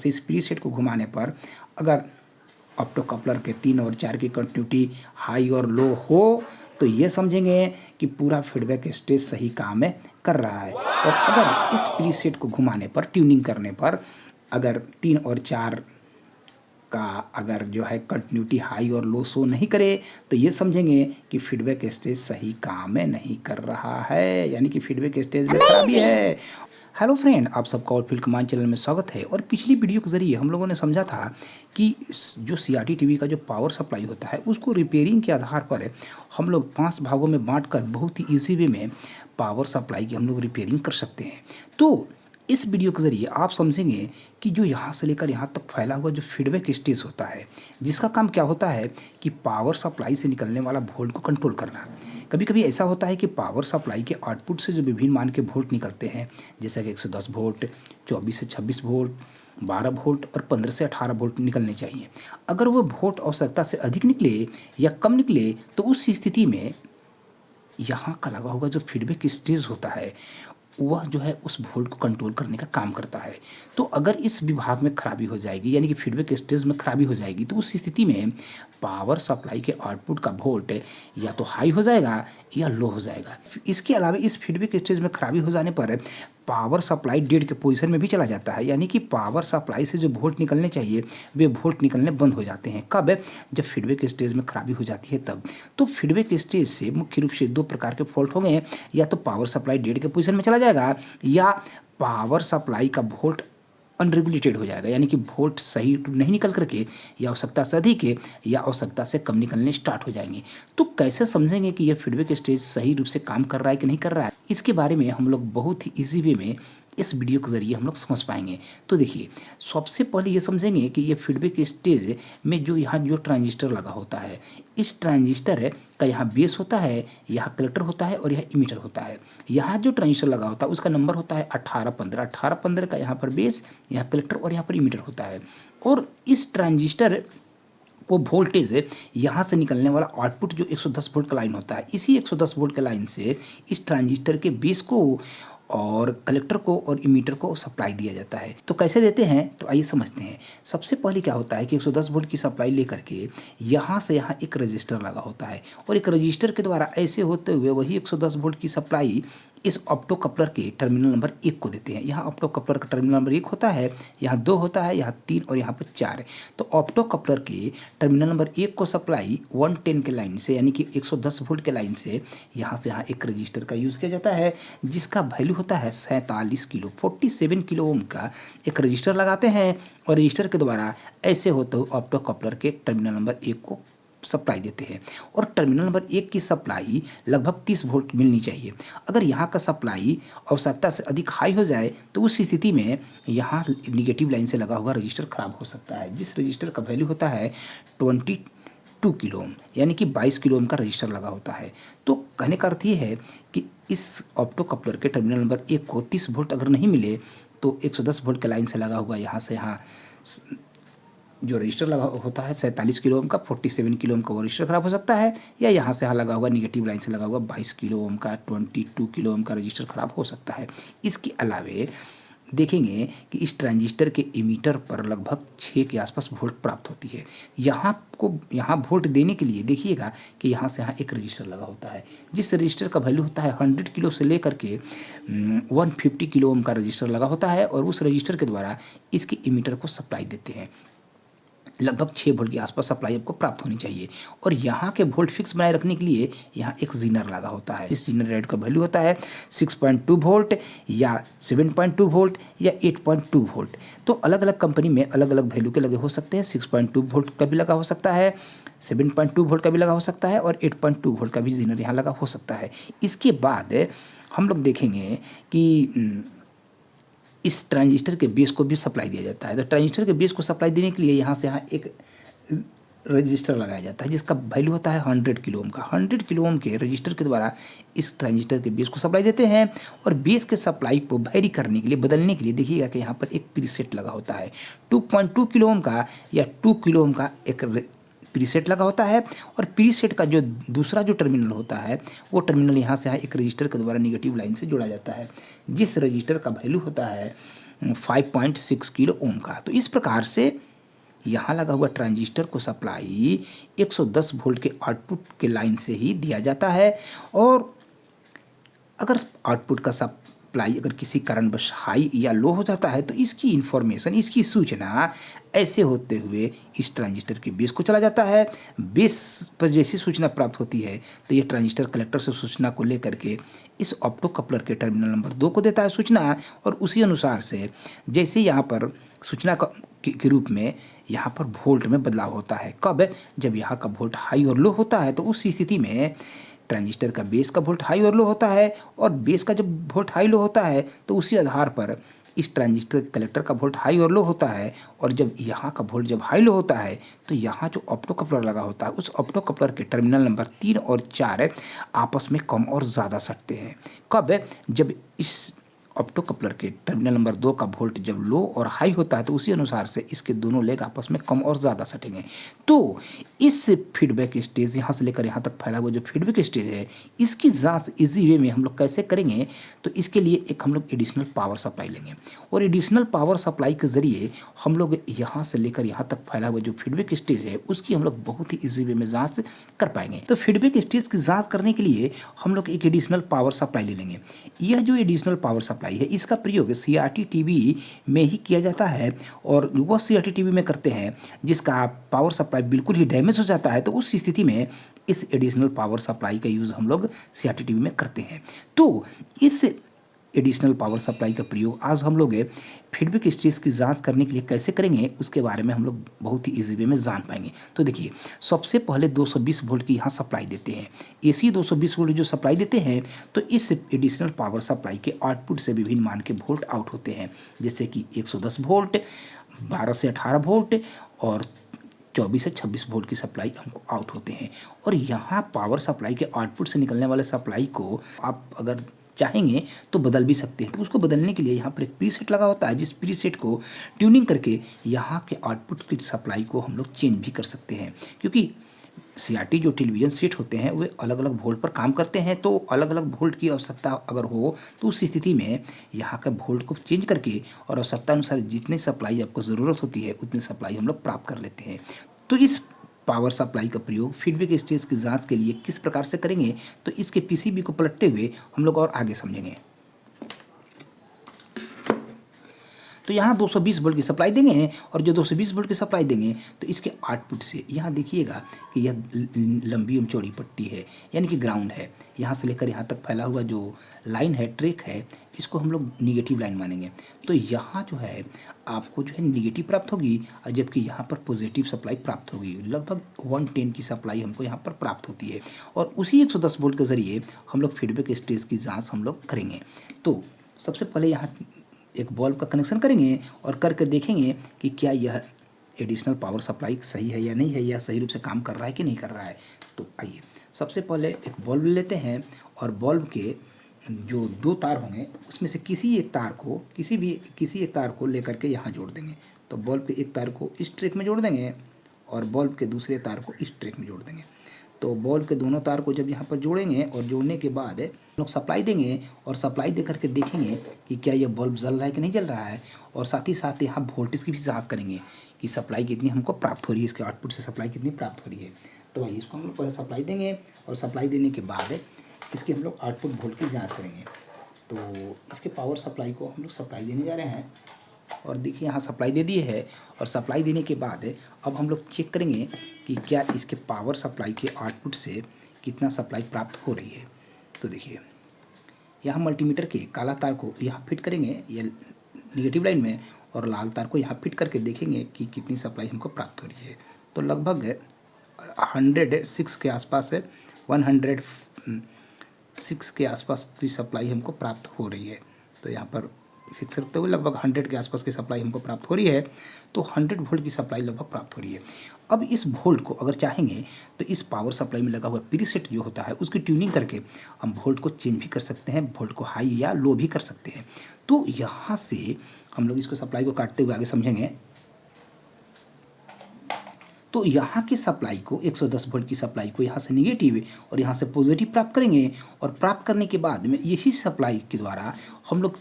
से इस प्रीसेट को घुमाने पर अगर ऑप्टो कपलर के 3 और 4 की कंटिन्यूटी हाई और लो हो तो ये समझेंगे कि पूरा फीडबैक स्टेज सही काम कर रहा है। और अगर इस प्रीसेट को घुमाने पर, ट्यूनिंग करने पर अगर 3 और 4 का अगर जो है कंटिन्यूटी हाई और लो शो नहीं करे तो ये समझेंगे कि फीडबैक स्टेज सही काम नहीं कर रहा है, यानी कि फीडबैक स्टेज में खराबी है। हेलो फ्रेंड, आप सबका ऑलफील्ड कमांड चैनल में स्वागत है। और पिछली वीडियो के ज़रिए हम लोगों ने समझा था कि जो सीआरटी टीवी का जो पावर सप्लाई होता है उसको रिपेयरिंग के आधार पर हम लोग 5 भागों में बांटकर बहुत ही ईजी वे में पावर सप्लाई की हम लोग रिपेयरिंग कर सकते हैं। तो इस वीडियो के ज़रिए आप समझेंगे कि जो यहाँ से लेकर यहाँ तक फैला हुआ जो फीडबैक स्टेज होता है, जिसका काम क्या होता है कि पावर सप्लाई से निकलने वाला वोल्ट को कंट्रोल करना। कभी कभी ऐसा होता है कि पावर सप्लाई के आउटपुट से जो विभिन्न मान के वोल्ट निकलते हैं, जैसा कि 110 वोल्ट, 24 से 26 वोल्ट, 12 वोल्ट और 15 से 18 वोल्ट निकलने चाहिए। अगर वो वोल्ट आवश्यकता से अधिक निकले या कम निकले तो उस स्थिति में यहाँ का लगा हुआ जो फीडबैक स्टेज होता है वह जो है उस वोल्ट को कंट्रोल करने का काम करता है। तो अगर इस विभाग में खराबी हो जाएगी, यानी कि फीडबैक स्टेज में खराबी हो जाएगी, तो उस स्थिति में पावर सप्लाई के आउटपुट का वोल्ट या तो हाई हो जाएगा या लो हो जाएगा। इसके अलावा इस फीडबैक स्टेज में खराबी हो जाने पर पावर सप्लाई डेड के पोजीशन में भी चला जाता है, यानी कि पावर सप्लाई से जो वोल्ट निकलने चाहिए वे वोल्ट निकलने बंद हो जाते हैं। कब? जब फीडबैक स्टेज में खराबी हो जाती है तब। तो फीडबैक स्टेज से मुख्य रूप से 2 प्रकार के फॉल्ट होंगे, या तो पावर सप्लाई डेड के पोजीशन में चला जाएगा या पावर सप्लाई का वोल्ट अनरेगुलेटेड हो जाएगा, यानी कि वोल्ट सही नहीं निकल करके या आवश्यकता से अधिक है या आवश्यकता से कम निकलने स्टार्ट हो जाएंगे। तो कैसे समझेंगे कि यह फीडबैक स्टेज सही रूप से काम कर रहा है कि नहीं कर रहा है, इसके बारे में हम लोग बहुत ही ईजी वे में इस वीडियो के ज़रिए हम लोग समझ पाएंगे। तो देखिए, सबसे पहले ये समझेंगे कि ये फीडबैक स्टेज में जो यहाँ जो ट्रांजिस्टर लगा होता है, इस ट्रांजिस्टर का यहाँ बेस होता है, यहाँ कलेक्टर होता है और यह इमीटर होता है। यहाँ जो ट्रांजिस्टर लगा होता है उसका नंबर होता है 1815। 1815 का यहाँ पर बेस, यहाँ कलेक्टर और यहाँ पर इमीटर होता है। और इस ट्रांजिस्टर को वोल्टेज यहाँ से निकलने वाला आउटपुट जो 110 वोल्ट का लाइन होता है, इसी 110 वोल्ट के लाइन से इस ट्रांजिस्टर के बेस को और कलेक्टर को और इमीटर को सप्लाई दिया जाता है। तो कैसे देते हैं, तो आइए समझते हैं। सबसे पहले क्या होता है कि 110 वोल्ट की सप्लाई लेकर के यहाँ से यहाँ एक रजिस्टर लगा होता है और एक रजिस्टर के द्वारा ऐसे होते हुए वही 110 वोल्ट की सप्लाई इस ऑप्टो कपलर के टर्मिनल नंबर 1 को देते हैं। यहाँ ऑप्टो कपलर का टर्मिनल नंबर 1 होता है, यहाँ 2 होता है, यहाँ 3 और यहाँ पर 4 है। तो ऑप्टो कपलर के टर्मिनल नंबर 1 को सप्लाई 110 के लाइन से, यानी कि 110 वोल्ट के लाइन से यहाँ एक रजिस्टर का यूज़ किया जाता है, जिसका वैल्यू होता है 47 किलो, 47 किलो ओम का एक रजिस्टर लगाते हैं और रजिस्टर के द्वारा ऐसे होते हुए ऑप्टो कपलर के टर्मिनल नंबर 1 को सप्लाई देते हैं। और टर्मिनल नंबर 1 की सप्लाई लगभग 30 वोल्ट मिलनी चाहिए। अगर यहाँ का सप्लाई आवश्यकता से अधिक हाई हो जाए तो उस स्थिति में यहाँ निगेटिव लाइन से लगा हुआ रजिस्टर खराब हो सकता है, जिस रजिस्टर का वैल्यू होता है 22 किलो ओम, यानी कि 22 किलो ओम का रजिस्टर लगा होता है। तो कहने का अर्थ ये है कि इस ऑप्टो कपलर के टर्मिनल नंबर 1 को 30 वोल्ट अगर नहीं मिले तो 110 वोल्ट के लाइन से लगा हुआ यहाँ से यहाँ जो रजिस्टर लगा होता है 47 किलो ओम का, 47 किलो ओम का वो रजिस्टर खराब हो सकता है, या यहाँ से यहाँ लगा हुआ निगेटिव लाइन से लगा हुआ 22 किलो ओम का, 22 किलो ओम का रजिस्टर खराब हो सकता है। इसके अलावे देखेंगे कि इस ट्रांजिस्टर के इमीटर पर लगभग 6 के आसपास वोल्ट प्राप्त होती है। यहाँ वोल्ट देने के लिए देखिएगा कि यहाँ से यहाँ एक रजिस्टर लगा होता है, जिस रजिस्टर का वैल्यू होता है 100 किलो से लेकर के 150 किलो ओम का रजिस्टर लगा होता है और उस रजिस्टर के द्वारा इसके इमीटर को सप्लाई देते हैं। लगभग 6 वोल्ट के आसपास सप्लाई आपको प्राप्त होनी चाहिए। और यहाँ के वोल्ट फिक्स बनाए रखने के लिए यहाँ एक जीनर लगा होता है। इस जीनर रेड का वैल्यू होता है 6.2 वोल्ट या 7.2 वोल्ट या 8.2 वोल्ट। तो अलग अलग कंपनी में अलग अलग वैल्यू के लगे हो सकते हैं। 6.2 वोल्ट का भी लगा हो सकता है, 7.2 वोल्ट का भी लगा हो सकता है और 8.2 वोल्ट का भी जीनर यहाँ लगा हो सकता है। इसके बाद हम लोग देखेंगे कि इस ट्रांजिस्टर के बेस को भी सप्लाई दिया जाता है। तो ट्रांजिस्टर के बेस को सप्लाई देने के लिए यहाँ से यहाँ एक रजिस्टर लगाया जाता है, जिसका वैल्यू होता है 100 किलो ओम का। 100 किलो ओम के रजिस्टर के द्वारा इस ट्रांजिस्टर के बेस को सप्लाई देते हैं। और बेस के सप्लाई को वैरी करने के लिए, बदलने के लिए देखिएगा कि यहाँ पर एक प्रीसेट लगा होता है 2.2 किलो ओम का या 2 किलो ओम का एक प्रीसेट लगा होता है। और प्रीसेट का जो दूसरा जो टर्मिनल होता है वो टर्मिनल यहाँ से यहाँ एक रजिस्टर के द्वारा निगेटिव लाइन से जोड़ा जाता है, जिस रजिस्टर का वैल्यू होता है 5.6 किलो ओम का। तो इस प्रकार से यहाँ लगा हुआ ट्रांजिस्टर को सप्लाई 110 वोल्ट के आउटपुट के लाइन से ही दिया जाता है। और अगर आउटपुट का सप्लाई अगर किसी कारणवश हाई या लो हो जाता है तो इसकी इंफॉर्मेशन, इसकी सूचना ऐसे होते हुए इस ट्रांजिस्टर के बेस को चला जाता है। बेस पर जैसी सूचना प्राप्त होती है तो ये ट्रांजिस्टर कलेक्टर से सूचना को लेकर के इस ऑप्टो कपलर के टर्मिनल नंबर 2 को देता है सूचना, और उसी अनुसार से जैसे यहाँ पर सूचना के रूप में यहाँ पर वोल्ट में बदलाव होता है। कब? जब यहाँ का वोल्ट हाई और लो होता है तो उस स्थिति में ट्रांजिस्टर का बेस का वोल्ट हाई और लो होता है, और बेस का जब वोल्ट हाई लो होता है तो उसी आधार पर इस ट्रांजिस्टर कलेक्टर का वोल्ट हाई और लो होता है। और जब यहाँ का वोल्ट जब हाई लो होता है तो यहाँ जो ऑप्टो कपलर लगा होता है उस ऑप्टो कपलर के टर्मिनल नंबर 3 और 4 आपस में कम और ज़्यादा सटते हैं। कब? जब इस ऑप्टो कपलर के टर्मिनल नंबर 2 का वोल्ट जब लो और हाई होता है तो उसी अनुसार से इसके दोनों लेग आपस में कम और ज़्यादा सटेंगे। तो इस फीडबैक स्टेज यहाँ से लेकर यहाँ तक फैला हुआ जो फीडबैक स्टेज है इसकी जांच इजी वे में हम लोग कैसे करेंगे? तो इसके लिए एक हम लोग एडिशनल पावर सप्लाई लेंगे, और एडिशनल पावर सप्लाई के ज़रिए हम लोग यहाँ से लेकर यहाँ तक फैला हुआ जो फीडबैक स्टेज है उसकी हम लोग बहुत ही इजी वे में जाँच कर पाएंगे। तो फीडबैक स्टेज की जाँच करने के लिए हम लोग एक एडिशनल पावर सप्लाई ले लेंगे। यह जो एडिशनल पावर सप्लाई है इसका प्रयोग सीआरटी टीवी में ही किया जाता है, और वो सीआरटी टीवी में करते हैं जिसका पावर सप्लाई बिल्कुल ही डैमेज हो जाता है तो उस स्थिति में इस एडिशनल पावर सप्लाई का यूज़ हम लोग सीआरटी टीवी में करते हैं। तो इस एडिशनल पावर सप्लाई का प्रयोग आज हम लोग फीडबैक स्टेज की जांच करने के लिए कैसे करेंगे उसके बारे में हम लोग बहुत ही इजी वे में जान पाएंगे। तो देखिए, सबसे पहले 220 वोल्ट की यहाँ सप्लाई देते हैं। एसी 220 वोल्ट जो सप्लाई देते हैं तो इस एडिशनल पावर सप्लाई के आउटपुट से विभिन्न मान के वोल्ट आउट होते हैं, जैसे कि 110 वोल्ट, 12 से 18 वोल्ट और 24 से 26 वोल्ट की सप्लाई हमको आउट होते हैं। और यहाँ पावर सप्लाई के आउटपुट से निकलने वाले सप्लाई को आप अगर चाहेंगे तो बदल भी सकते हैं। तो उसको बदलने के लिए यहाँ पर एक प्रीसेट लगा होता है, जिस प्रीसेट को ट्यूनिंग करके यहाँ के आउटपुट की सप्लाई को हम लोग चेंज भी कर सकते हैं। क्योंकि सीआरटी जो टेलीविज़न सेट होते हैं वे अलग अलग वोल्ट पर काम करते हैं, तो अलग अलग वोल्ट की आवश्यकता अगर हो तो उस स्थिति में यहाँ का वोल्ट को चेंज करके और आवश्यकता अनुसार जितनी सप्लाई आपको ज़रूरत होती है उतनी सप्लाई हम लोग प्राप्त कर लेते हैं। तो इस पावर सप्लाई का प्रयोग फीडबैक स्टेज की जांच के लिए किस प्रकार से करेंगे तो इसके पीसीबी को पलटते हुए हम लोग और आगे समझेंगे। तो यहाँ 220 वोल्ट की सप्लाई देंगे, और जो 220 वोल्ट की सप्लाई देंगे तो इसके आउटपुट से यहाँ देखिएगा कि यह लंबी एवं चौड़ी पट्टी है, यानी कि ग्राउंड है। यहाँ से लेकर यहाँ तक फैला हुआ जो लाइन है, ट्रैक है, इसको हम लोग निगेटिव लाइन मानेंगे। तो यहाँ जो है आपको जो है निगेटिव प्राप्त होगी, और जबकि यहाँ पर पॉजिटिव सप्लाई प्राप्त होगी। लगभग 110 की सप्लाई हमको यहाँ पर प्राप्त होती है, और उसी 110 वोल्ट के ज़रिए हम लोग फीडबैक स्टेज की जाँच हम लोग करेंगे। तो सबसे पहले यहाँ एक बल्ब का कनेक्शन करेंगे और करके देखेंगे कि क्या यह एडिशनल पावर सप्लाई सही है या नहीं है, या सही रूप से काम कर रहा है कि नहीं कर रहा है। तो आइए सबसे पहले एक बल्ब लेते हैं, और बल्ब के जो 2 तार होंगे उसमें से किसी एक तार को लेकर के यहाँ जोड़ देंगे। तो बल्ब के एक तार को इस ट्रैक में जोड़ देंगे और बल्ब के दूसरे तार को इस ट्रैक में जोड़ देंगे। तो बल्ब के दोनों तार को जब यहाँ पर जोड़ेंगे और जोड़ने के बाद लोग सप्लाई देंगे, और सप्लाई दे करके देखेंगे कि क्या यह बल्ब जल रहा है कि नहीं जल रहा है, और साथ ही साथ यहाँ वोल्टेज की भी जांच करेंगे कि सप्लाई कितनी हमको प्राप्त हो रही है, इसके आउटपुट से सप्लाई कितनी प्राप्त हो रही है। तो भाई इसको हम लोग पहले सप्लाई देंगे, और सप्लाई देने के बाद इसके हम लोग आउटपुट वोल्ट की जाँच करेंगे। तो इसके पावर सप्लाई को हम लोग सप्लाई देने जा रहे हैं, और देखिए यहाँ सप्लाई दे दी है। और सप्लाई देने के बाद अब हम लोग चेक करेंगे कि क्या इसके पावर सप्लाई के आउटपुट से कितना सप्लाई प्राप्त हो रही है। तो देखिए यहाँ मल्टीमीटर के काला तार को यहाँ फिट करेंगे या निगेटिव लाइन में, और लाल तार को यहाँ फिट करके देखेंगे कि कितनी सप्लाई हमको प्राप्त हो रही है। तो लगभग 106 के आसपास है, 106 के आसपास की सप्लाई हमको प्राप्त हो रही है। तो यहाँ पर फिक्स रखते हुए लगभग 100 के आसपास की सप्लाई हमको प्राप्त हो रही है। तो 100 वोल्ट की सप्लाई लगभग प्राप्त हो रही है। अब इस वोल्ट को अगर चाहेंगे तो इस पावर सप्लाई में लगा हुआ प्रीसेट जो होता है उसकी ट्यूनिंग करके हम वोल्ट को चेंज भी कर सकते हैं, वोल्ट को हाई या लो भी कर सकते हैं। तो यहाँ से हम लोग इसको सप्लाई को काटते हुए आगे समझेंगे। तो यहाँ की सप्लाई को 110 वोल्ट की सप्लाई को यहाँ से निगेटिव और यहाँ से पॉजिटिव प्राप्त करेंगे, और प्राप्त करने के बाद में इसी सप्लाई के द्वारा हम लोग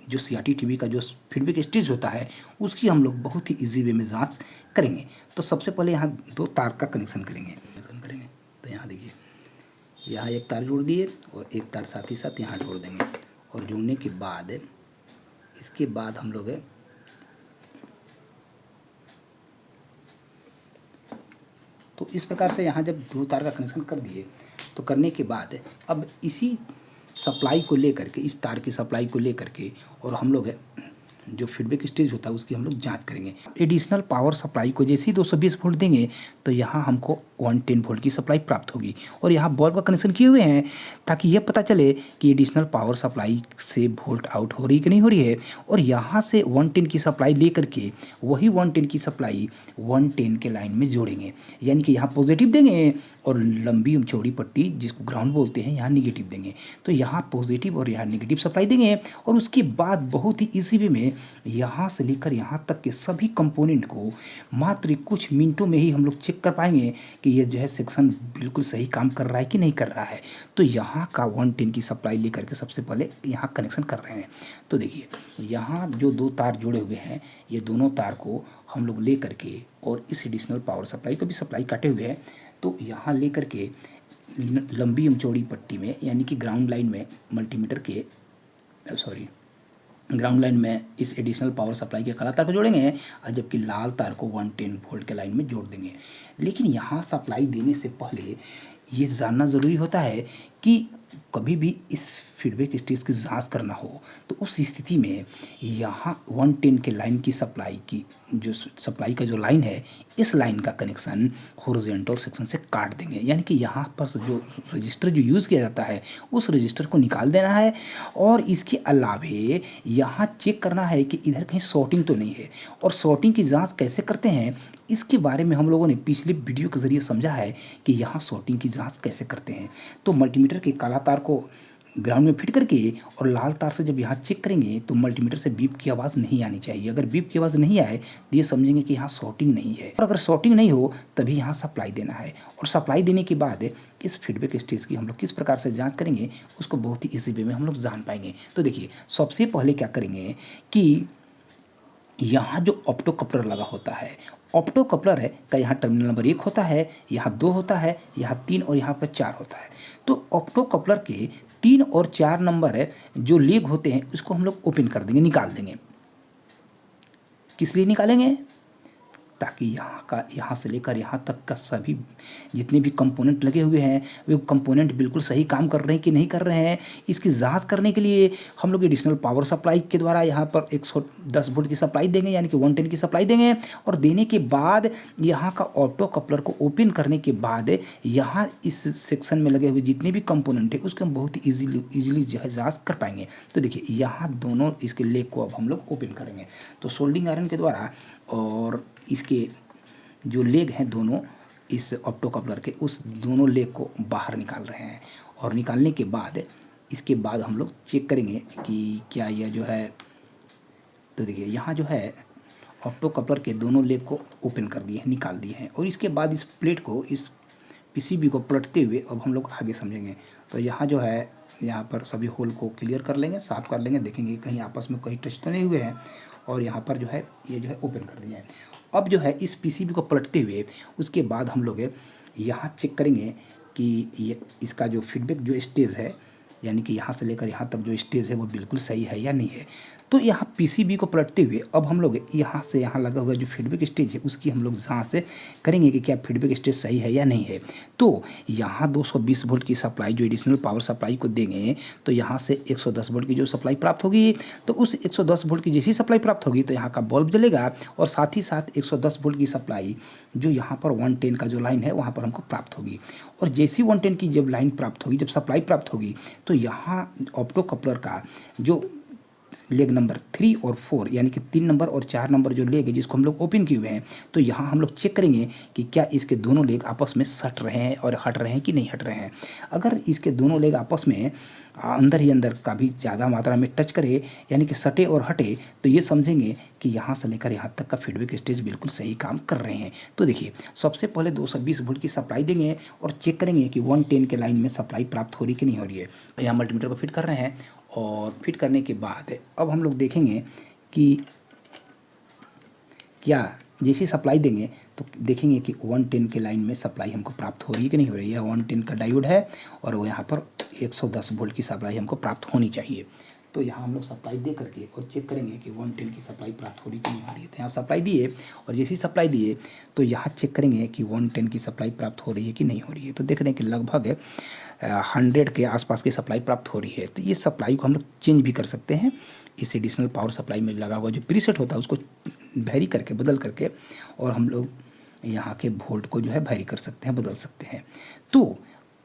जो CRT टीवी का जो फीडबैक स्टेज होता है उसकी हम लोग बहुत ही ईजी वे में जांच करेंगे। तो सबसे पहले यहाँ 2 तार का कनेक्शन करेंगे। तो यहाँ देखिए, यहाँ एक तार जोड़ दिए और एक तार साथ ही साथ यहाँ जोड़ देंगे, और जोड़ने के बाद इसके बाद हम लोग तो इस प्रकार से यहाँ जब 2 तार का कनेक्शन कर दिए तो करने के बाद अब इसी सप्लाई को लेकर के, इस तार की सप्लाई को लेकर के, और हम लोग जो फीडबैक स्टेज होता है उसकी हम लोग जांच करेंगे। एडिशनल पावर सप्लाई को जैसे ही 220 वोल्ट देंगे तो यहाँ हमको 110 वोल्ट की सप्लाई प्राप्त होगी, और यहाँ बल्ब का कनेक्शन किए हुए हैं ताकि ये पता चले कि एडिशनल पावर सप्लाई से वोल्ट आउट हो रही कि नहीं हो रही है। और यहाँ से 110 की सप्लाई लेकर के वही 110 की सप्लाई 110 के लाइन में जोड़ेंगे, यानी कि यहाँ पॉजिटिव देंगे और लंबी चौड़ी पट्टी जिसको ग्राउंड बोलते हैं यहाँ निगेटिव देंगे। तो यहाँ पॉजिटिव और यहाँ निगेटिव सप्लाई देंगे, और उसके बाद बहुत ही इजी वे में यहाँ से लेकर यहाँ तक के सभी कंपोनेंट को मात्र कुछ मिनटों में ही हम लोग चेक कर पाएंगे कि ये जो है सेक्शन बिल्कुल सही काम कर रहा है कि नहीं कर रहा है। तो यहाँ का 110 की सप्लाई लेकर के सबसे पहले यहाँ कनेक्शन कर रहे हैं। तो देखिए, यहाँ जो 2 तार जुड़े हुए हैं ये दोनों तार को हम लोग ले करके, और इस एडिशनल पावर सप्लाई को भी सप्लाई काटे हुए हैं, तो यहाँ ले करके लंबी चौड़ी पट्टी में, यानी कि ग्राउंड लाइन में मल्टीमीटर के ग्राउंड लाइन में इस एडिशनल पावर सप्लाई के काला तार को जोड़ेंगे, और जबकि लाल तार को 110 वोल्ट के लाइन में जोड़ देंगे। लेकिन यहाँ सप्लाई देने से पहले ये जानना ज़रूरी होता है कि कभी भी इस फीडबैक स्टेज की जांच करना हो तो उस स्थिति में यहाँ 110 के लाइन की सप्लाई की जो सप्लाई का जो लाइन है, इस लाइन का कनेक्शन हॉरिजॉन्टल सेक्शन से काट देंगे, यानी कि यहाँ पर जो रजिस्टर जो यूज़ किया जाता है उस रजिस्टर को निकाल देना है। और इसके अलावे यहाँ चेक करना है कि इधर कहीं शॉर्टिंग तो नहीं है। और शॉर्टिंग की जांच कैसे करते हैं इसके बारे में हम लोगों ने पिछले वीडियो के ज़रिए समझा है कि यहाँ शॉर्टिंग की जांच कैसे करते हैं। तो मल्टीमीटर के काला तार को ग्राउंड में फिट करके और लाल तार से जब यहाँ चेक करेंगे तो मल्टीमीटर से बीप की आवाज़ नहीं आनी चाहिए। अगर बीप की आवाज़ नहीं आए तो ये समझेंगे कि यहाँ शॉर्टिंग नहीं है, और अगर शॉर्टिंग नहीं हो तभी यहाँ सप्लाई देना है। और सप्लाई देने के बाद इस फीडबैक स्टेज की हम लोग किस प्रकार से जांच करेंगे उसको बहुत ही ईजी वे में हम लोग जान पाएंगे। तो देखिए, सबसे पहले क्या करेंगे कि यहाँ जो ऑप्टो कपलर लगा होता है, ऑप्टो कपलर है का यहाँ टर्मिनल नंबर 1 होता है, यहाँ 2 होता है, यहाँ 3 और यहाँ पर 4 होता है। तो ऑप्टो कपलर के 3 और 4 नंबर है जो लेग होते हैं उसको हम लोग ओपन कर देंगे, निकाल देंगे। किस लिए निकालेंगे? ताकि यहाँ से लेकर यहाँ तक का सभी जितने भी कंपोनेंट लगे हुए हैं वे कंपोनेंट बिल्कुल सही काम कर रहे हैं कि नहीं कर रहे हैं, इसकी जांच करने के लिए हम लोग एडिशनल पावर सप्लाई के द्वारा यहाँ पर 110 वोल्ट की सप्लाई देंगे, यानी कि 110 की सप्लाई देंगे। और देने के बाद यहाँ का ऑप्टो कपलर को ओपन करने के बाद यहाँ इस सेक्शन में लगे हुए जितने भी कंपोनेंट है उसको हम बहुत ही ईजिली जो है जाँच कर पाएंगे। तो देखिए, यहाँ दोनों इसके लेग को अब हम लोग ओपन करेंगे। तो सोल्डिंग आयरन के द्वारा और इसके जो लेग हैं दोनों इस ऑप्टो कपलर के, उस दोनों लेग को बाहर निकाल रहे हैं। और निकालने के बाद इसके बाद हम लोग चेक करेंगे कि क्या यह जो है, तो देखिए यहाँ जो है ऑप्टो कपलर के दोनों लेग को ओपन कर दिए हैं, निकाल दिए हैं। और इसके बाद इस प्लेट को, इस पीसीबी को पलटते हुए अब हम लोग आगे समझेंगे। तो यहाँ जो है यहाँ पर सभी होल को क्लियर कर लेंगे, साफ़ कर लेंगे, देखेंगे कहीं आपस में कहीं टच तो नहीं हुए हैं। और यहाँ पर जो है ये जो है ओपन कर दिया है। अब जो है इस पीसीबी को पलटते हुए उसके बाद हम लोग यहाँ चेक करेंगे कि ये इसका जो फीडबैक जो स्टेज है, यानी कि यहाँ से लेकर यहाँ तक जो स्टेज है वो बिल्कुल सही है या नहीं है। तो यहाँ पीसीबी को पलटते हुए अब हम लोग यहाँ से यहाँ लगा हुआ जो फीडबैक स्टेज है उसकी हम लोग जांच करेंगे कि क्या फीडबैक स्टेज सही है या नहीं है। तो यहाँ 220 वोल्ट की सप्लाई जो एडिशनल पावर सप्लाई को देंगे तो यहाँ से 110 वोल्ट की जो सप्लाई प्राप्त होगी, तो उस 110 वोल्ट की जैसी सप्लाई प्राप्त होगी तो यहाँ का बल्ब जलेगा, और साथ ही साथ 110 वोल्ट की सप्लाई जो यहाँ पर 110 का जो लाइन है वहाँ पर हमको प्राप्त होगी। और जैसी 110 की जब लाइन प्राप्त होगी, जब सप्लाई प्राप्त होगी, तो यहाँ ऑप्टो कपलर का जो लेग नंबर 3 और 4 यानी कि 3 नंबर और 4 नंबर जो लेग है जिसको हम लोग ओपन किए हुए हैं, तो यहाँ हम लोग चेक करेंगे कि क्या इसके दोनों लेग आपस में सट रहे हैं और हट रहे हैं कि नहीं हट रहे हैं। अगर इसके दोनों लेग आपस में अंदर ही अंदर काफ़ी ज़्यादा मात्रा में टच करे, यानी कि सटे और हटे, तो ये समझेंगे कि यहाँ से लेकर यहाँ तक का फीडबैक स्टेज बिल्कुल सही काम कर रहे हैं। तो देखिए, सबसे पहले 220 वोल्ट की सप्लाई देंगे और चेक करेंगे कि 110 के लाइन में सप्लाई प्राप्त हो रही कि नहीं हो रही है। यहाँ मल्टीमीटर को फिट कर रहे हैं और फिट करने के बाद अब हम लोग देखेंगे कि क्या जैसी सप्लाई देंगे तो देखेंगे कि 110 के लाइन में सप्लाई हमको प्राप्त हो रही है कि नहीं हो रही है। 110 का डायोड है और वो यहाँ पर 110 वोल्ट की सप्लाई हमको प्राप्त होनी चाहिए। तो यहाँ हम लोग सप्लाई दे करके और चेक करेंगे कि 110 की सप्लाई प्राप्त हो रही कि नहीं हो रही है। तो यहाँ सप्लाई दिए और जैसी सप्लाई दिए तो यहाँ चेक करेंगे कि 110 की सप्लाई प्राप्त हो रही है कि नहीं हो रही है। तो देख रहे हैं कि लगभग 100 के आसपास की सप्लाई प्राप्त हो रही है। तो ये सप्लाई को हम लोग चेंज भी कर सकते हैं। इस एडिशनल पावर सप्लाई में लगा हुआ जो प्रीसेट होता है उसको वैरी करके बदल करके और हम लोग यहाँ के वोल्ट को जो है वैरी कर सकते हैं, बदल सकते हैं। तो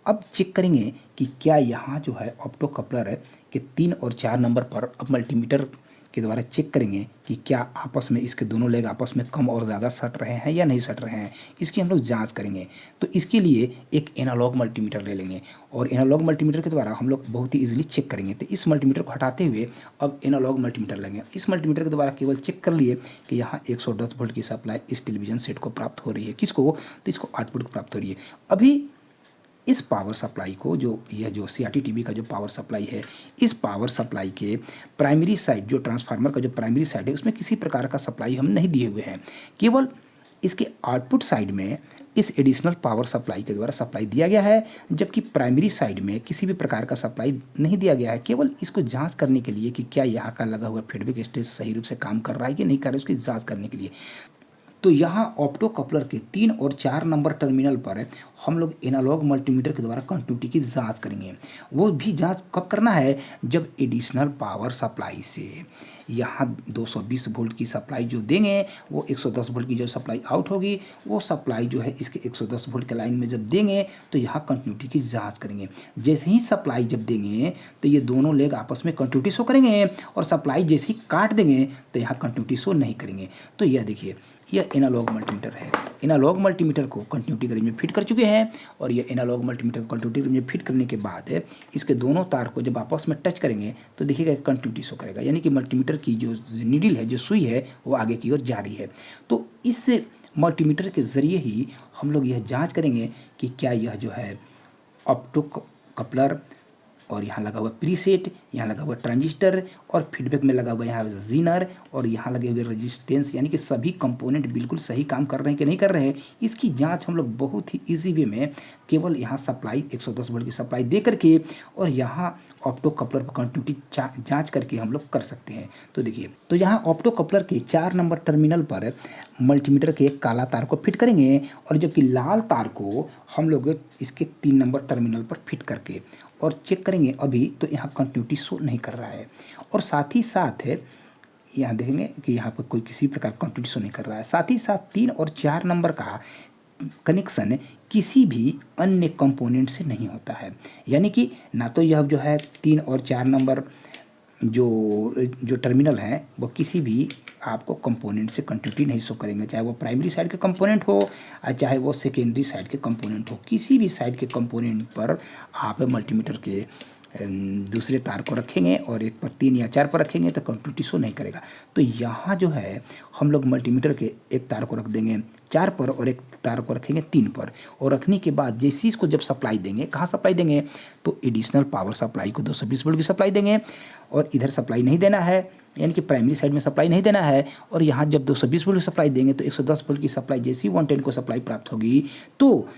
अब चेक करेंगे कि क्या यहाँ जो है ऑप्टो कपलर के 3 और 4 नंबर पर अब मल्टीमीटर के द्वारा चेक करेंगे कि क्या आपस में इसके दोनों लेग आपस में कम और ज़्यादा सट रहे हैं या नहीं सट रहे हैं। इसकी हम लोग जांच करेंगे। तो इसके लिए एक एनालॉग मल्टीमीटर ले लेंगे और एनालॉग मल्टीमीटर के द्वारा हम लोग बहुत ही ईजिली चेक करेंगे। तो इस मल्टीमीटर को हटाते हुए अब एनालॉग मल्टीमीटर लेंगे। इस मल्टीमीटर के द्वारा केवल चेक कर लिए कि यहाँ 110 वोल्ट की सप्लाई इस टेलीविज़न सेट को प्राप्त हो रही है। किसको? तो इसको आउटपुट को प्राप्त हो रही है। अभी इस पावर सप्लाई को जो CRT टीवी का जो पावर सप्लाई है, इस पावर सप्लाई के प्राइमरी साइड जो ट्रांसफार्मर का जो प्राइमरी साइड है उसमें किसी प्रकार का सप्लाई हम नहीं दिए हुए हैं। केवल इसके आउटपुट साइड में इस एडिशनल पावर सप्लाई के द्वारा सप्लाई दिया गया है, जबकि प्राइमरी साइड में किसी भी प्रकार का सप्लाई नहीं दिया गया है। केवल इसको जांच करने के लिए कि क्या यहाँ का लगा हुआ फीडबैक स्टेज सही रूप से काम कर रहा है कि नहीं कर रहा है, उसकी जाँच करने के लिए। तो यहाँ ऑप्टो कपलर के 3 और 4 नंबर टर्मिनल पर हम लोग एनालॉग मल्टीमीटर के द्वारा कंटिन्यूटी की जांच करेंगे। वो भी जांच कब करना है? जब एडिशनल पावर सप्लाई से यहाँ 220 वोल्ट की सप्लाई जो देंगे वो 110 वोल्ट की जो सप्लाई आउट होगी वो सप्लाई जो है इसके 110 वोल्ट के लाइन में जब देंगे तो यहाँ कंटिन्यूटी की जांच करेंगे। जैसे ही सप्लाई जब देंगे तो ये दोनों लेग आपस में कंटिन्यूटी शो करेंगे और सप्लाई जैसे ही काट देंगे तो यहाँ कंटिन्यूटी शो नहीं करेंगे। तो यह देखिए यह एनालॉग मल्टीमीटर है। एनालॉग मल्टीमीटर को कंटिन्यूटी रेंज में फिट कर चुके हैं और ये एनालॉग मल्टीमीटर को कंटिन्यूटी रेंज में फिट करने के बाद इसके दोनों तार को जब आपस में टच करेंगे तो देखिएगा कंटिन्यूटी शो करेगा, यानी कि मल्टीमीटर की जो नीडल है, जो सुई है, वो आगे की ओर जा रही है। तो इस मल्टीमीटर के ज़रिए ही हम लोग यह जाँच करेंगे कि क्या यह जो है ऑप्टो कपलर और यहाँ लगा हुआ प्रीसेट, यहाँ लगा हुआ ट्रांजिस्टर और फीडबैक में लगा हुआ यहाँ जीनर और यहाँ लगे हुए रेजिस्टेंस, यानी कि सभी कंपोनेंट बिल्कुल सही काम कर रहे हैं कि नहीं कर रहे हैं। इसकी जांच हम लोग बहुत ही इजी वे में केवल यहाँ सप्लाई 110 वोल्ट की सप्लाई दे करके और यहाँ ऑप्टो कपलर पर कंटिन्यूटी जांच करके हम लोग कर सकते हैं। तो देखिए, तो यहाँ ऑप्टो कपलर के 4 नंबर टर्मिनल पर मल्टीमीटर के काला तार को फिट करेंगे और जबकि लाल तार को हम लोग इसके 3 नंबर टर्मिनल पर फिट करके और चेक करेंगे अभी तो यहाँ कंटिन्यूटी शो नहीं कर रहा है। और साथ ही साथ यहाँ देखेंगे कि यहाँ पर कोई किसी प्रकार कंटिन्यूटी शो नहीं कर रहा है। साथ ही साथ 3 और 4 नंबर का कनेक्शन किसी भी अन्य कंपोनेंट से नहीं होता है, यानी कि ना तो यह जो है 3 और 4 नंबर जो टर्मिनल हैं वो किसी भी आपको कंपोनेंट से कंटिन्यूटी नहीं शो करेंगे, चाहे वो प्राइमरी साइड के कंपोनेंट हो चाहे वो सेकेंडरी साइड के कंपोनेंट हो। किसी भी साइड के कंपोनेंट पर आप मल्टीमीटर के दूसरे तार को रखेंगे और एक पर 3 या 4 पर रखेंगे तो कंटिन्यूटी शो नहीं करेगा। तो यहाँ जो है हम लोग मल्टीमीटर के एक तार को रख देंगे 4 पर और एक तार को रखेंगे 3 पर और रखने के बाद जैसे इसको जब सप्लाई देंगे, कहाँ सप्लाई देंगे? तो एडिशनल पावर सप्लाई को 220 वोल्ट की सप्लाई देंगे और इधर सप्लाई नहीं देना है, यानी कि प्राइमरी साइड में सप्लाई नहीं देना है। और यहाँ जब 220 वोल्ट की सप्लाई देंगे तो 110 वोल्ट की सप्लाई जैसी 110 को सप्लाई प्राप्त होगी तो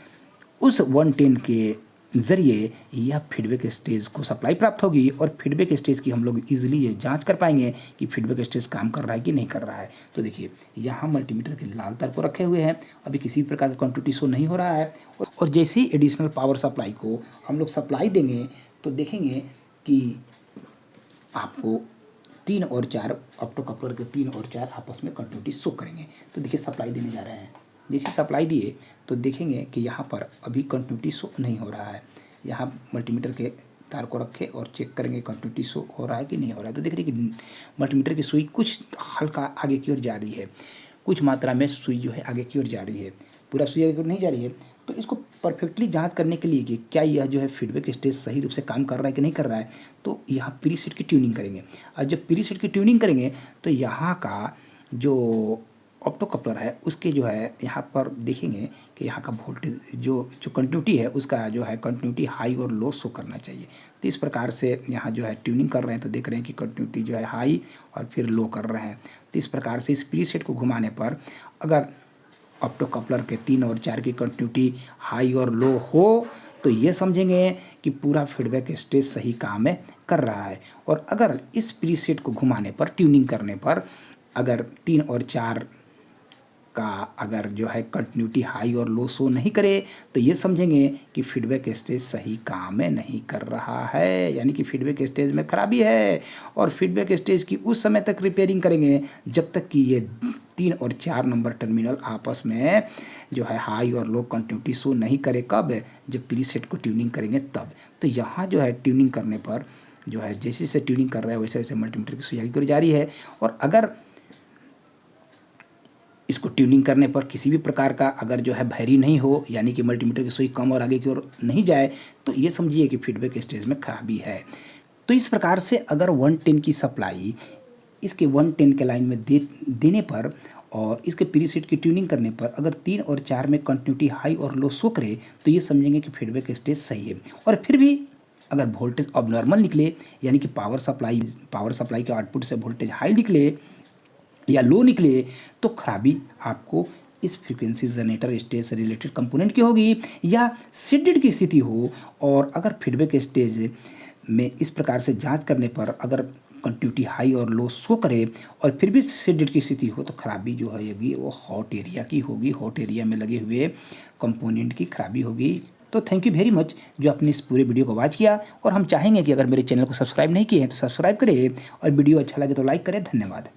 उस 110 के ज़रिए यह फीडबैक स्टेज को सप्लाई प्राप्त होगी और फीडबैक स्टेज की हम लोग इजीली ये जांच कर पाएंगे कि फीडबैक स्टेज काम कर रहा है कि नहीं कर रहा है। तो देखिए यहाँ मल्टीमीटर के लाल तार को रखे हुए हैं, अभी किसी भी प्रकार का कंटिन्यूटी शो नहीं हो रहा है। और जैसे ही एडिशनल पावर सप्लाई को हम लोग सप्लाई देंगे तो देखेंगे कि आपको 3 और 4 ऑप्टो कपलर के 3 और 4 आपस में कंटिन्यूटी शो करेंगे। तो देखिए सप्लाई देने जा रहे हैं, जैसे सप्लाई दिए तो देखेंगे कि यहाँ पर अभी कंटिन्यूटी शो नहीं हो रहा है। यहाँ मल्टीमीटर के तार को रखे और चेक करेंगे कंटिन्यूटी शो हो रहा है कि नहीं हो रहा है। तो देख रहे हैं कि मल्टीमीटर की सुई कुछ हल्का आगे की ओर जा रही है, कुछ मात्रा में सुई जो है आगे की ओर जा रही है, पूरा सुई आगे की ओर नहीं जा रही है। तो इसको परफेक्टली जांच करने के लिए कि क्या यह जो है फीडबैक स्टेज सही रूप से काम कर रहा है कि नहीं कर रहा है, तो यहाँ प्रीसेट की ट्यूनिंग करेंगे। और जब प्रीसेट की ट्यूनिंग करेंगे तो यहाँ का जो ऑप्टो कपलर है उसके जो है यहाँ पर देखेंगे कि यहाँ का वोल्टेज जो कंटिन्यूटी है उसका जो है कंटिन्यूटी हाई और लो शो करना चाहिए। तो इस प्रकार से यहाँ जो है ट्यूनिंग कर रहे हैं तो देख रहे हैं कि कंटिन्यूटी जो है हाई और फिर लो कर रहे हैं। तो इस प्रकार से इस प्रीसेट को घुमाने पर अगर ऑप्टो कपलर के 3 और 4 की कंटिन्यूटी हाई और लो हो तो ये समझेंगे कि पूरा फीडबैक स्टेज सही काम है कर रहा है। और अगर इस प्रीसेट को घुमाने पर ट्यूनिंग करने पर अगर 3 और 4 का अगर जो है कंटिन्यूटी हाई और लो शो नहीं करे तो ये समझेंगे कि फीडबैक स्टेज सही काम है नहीं कर रहा है, यानी कि फीडबैक स्टेज में खराबी है। और फीडबैक स्टेज की उस समय तक रिपेयरिंग करेंगे जब तक कि ये 3 और 4 नंबर टर्मिनल आपस में जो है हाई और लो कंटिन्यूटी शो नहीं करे। कब? जब प्रीसेट को ट्यूनिंग करेंगे तब। तो यहाँ जो है ट्यूनिंग करने पर जो है जैसे जैसे ट्यूनिंग कर रहा है वैसे वैसे मल्टीमीटर की सुई करी जा रही है। और अगर इसको ट्यूनिंग करने पर किसी भी प्रकार का अगर जो है भैरी नहीं हो, यानी कि मल्टीमीटर की सुई कम और आगे की ओर नहीं जाए, तो ये समझिए कि फीडबैक स्टेज में खराबी है। तो इस प्रकार से अगर 110 की सप्लाई इसके 110 के लाइन में देने पर और इसके प्रीसेट की ट्यूनिंग करने पर अगर 3 और 4 में कंटिन्यूटी हाई और लो शो करे तो ये समझेंगे कि फीडबैक स्टेज सही है। और फिर भी अगर वोल्टेज अब नॉर्मल निकले, यानी कि पावर सप्लाई के आउटपुट से वोल्टेज हाई निकले या लो निकले, तो खराबी आपको इस फ्रीक्वेंसी जनरेटर स्टेज से रिलेटेड कंपोनेंट की होगी या सीडेड की स्थिति हो। और अगर फीडबैक स्टेज में इस प्रकार से जांच करने पर अगर कंटिन्यूटी हाई और लो शो करे और फिर भी सीडेड की स्थिति हो तो खराबी जो होगी वो हॉट एरिया की होगी, हॉट एरिया में लगे हुए कंपोनेंट की खराबी होगी। तो थैंक यू वेरी मच जो आपने इस पूरे वीडियो को वॉच किया। और हम चाहेंगे कि अगर मेरे चैनल को सब्सक्राइब नहीं किए हैं तो सब्सक्राइब करें और वीडियो अच्छा लगे तो लाइक करें। धन्यवाद।